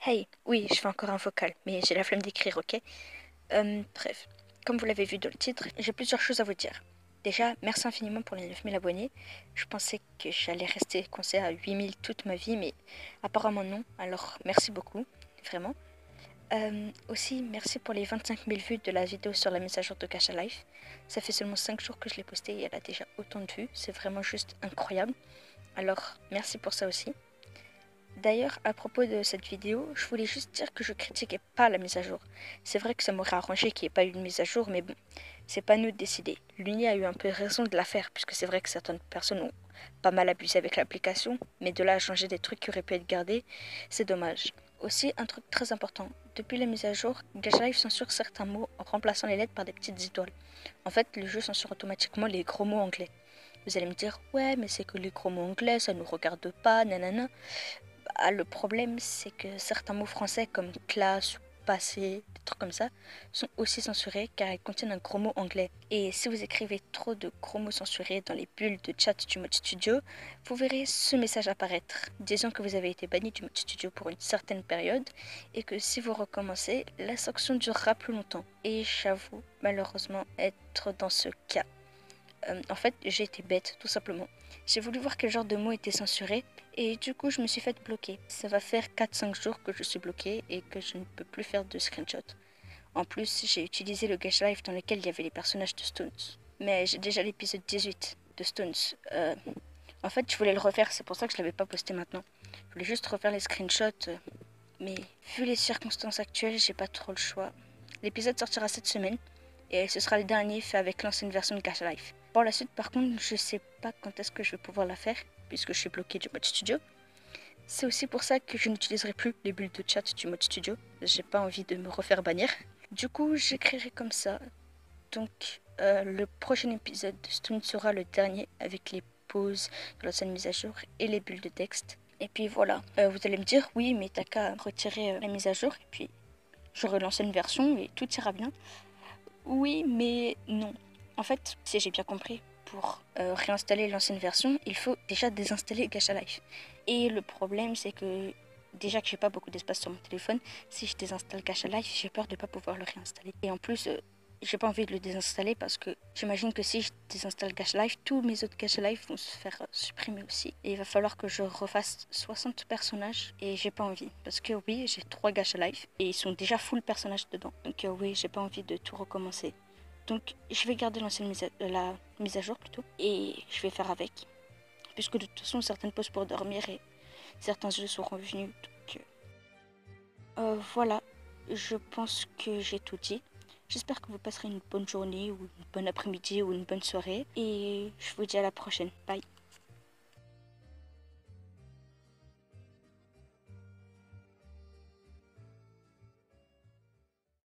Hey, oui, je fais encore un vocal, mais j'ai la flemme d'écrire, ok? Bref, comme vous l'avez vu dans le titre, j'ai plusieurs choses à vous dire. Déjà, merci infiniment pour les 9000 abonnés. Je pensais que j'allais rester coincé à 8000 toute ma vie, mais apparemment non. Alors, merci beaucoup, vraiment. Aussi, merci pour les 25 000 vues de la vidéo sur la mise à jour de Gacha Life. Ça fait seulement 5 jours que je l'ai postée et elle a déjà autant de vues. C'est vraiment juste incroyable. Alors, merci pour ça aussi. D'ailleurs, à propos de cette vidéo, je voulais juste dire que je critiquais pas la mise à jour. C'est vrai que ça m'aurait arrangé qu'il n'y ait pas eu de mise à jour, mais bon, c'est pas nous de décider. L'Uni a eu un peu raison de la faire, puisque c'est vrai que certaines personnes ont pas mal abusé avec l'application, mais de là à changer des trucs qui auraient pu être gardés, c'est dommage. Aussi, un truc très important, depuis la mise à jour, Gacha Life censure certains mots en remplaçant les lettres par des petites étoiles. En fait, le jeu censure automatiquement les gros mots anglais. Vous allez me dire, ouais, mais c'est que les gros mots anglais, ça nous regarde pas, nanana. Ah, le problème, c'est que certains mots français comme classe ou passé, des trucs comme ça, sont aussi censurés car ils contiennent un gros mot anglais. Et si vous écrivez trop de gros mots censurés dans les bulles de chat du mode studio, vous verrez ce message apparaître, disant que vous avez été banni du mode studio pour une certaine période et que si vous recommencez, la sanction durera plus longtemps. Et j'avoue, malheureusement, être dans ce cas. En fait, j'ai été bête, tout simplement. J'ai voulu voir quel genre de mots était censuré et du coup, je me suis fait bloquer. Ça va faire 4-5 jours que je suis bloquée et que je ne peux plus faire de screenshot. En plus, j'ai utilisé le Gacha Life dans lequel il y avait les personnages de Stones. Mais j'ai déjà l'épisode 18 de Stones. En fait, je voulais le refaire, c'est pour ça que je ne l'avais pas posté maintenant. Je voulais juste refaire les screenshots, mais vu les circonstances actuelles, j'ai pas trop le choix. L'épisode sortira cette semaine et ce sera le dernier fait avec l'ancienne version de Gacha Life. Pour la suite, par contre, je sais pas quand est-ce que je vais pouvoir la faire, puisque je suis bloquée du mode studio. C'est aussi pour ça que je n'utiliserai plus les bulles de chat du mode studio. J'ai pas envie de me refaire bannir. Du coup, j'écrirai comme ça. Donc, le prochain épisode de Stone sera le dernier avec les pauses de l'ancienne mise à jour et les bulles de texte. Et puis voilà, vous allez me dire, oui, mais t'as qu'à retirer la mise à jour et puis j'aurai l'ancienne version et tout ira bien. Oui, mais non. En fait, si j'ai bien compris, pour réinstaller l'ancienne version, il faut déjà désinstaller Gacha Life. Et le problème, c'est que déjà que j'ai pas beaucoup d'espace sur mon téléphone, si je désinstalle Gacha Life, j'ai peur de ne pas pouvoir le réinstaller. Et en plus, j'ai pas envie de le désinstaller parce que j'imagine que si je désinstalle Gacha Life, tous mes autres Gacha Life vont se faire supprimer aussi. Et il va falloir que je refasse 60 personnages et j'ai pas envie. Parce que oui, j'ai 3 Gacha Life et ils sont déjà full personnages dedans. Donc oui, j'ai pas envie de tout recommencer. Donc je vais garder la mise à jour plutôt et je vais faire avec. Puisque de toute façon, certaines pauses pour dormir et certains jeux sont revenus. Donc voilà, je pense que j'ai tout dit. J'espère que vous passerez une bonne journée ou une bonne après-midi ou une bonne soirée. Et je vous dis à la prochaine. Bye.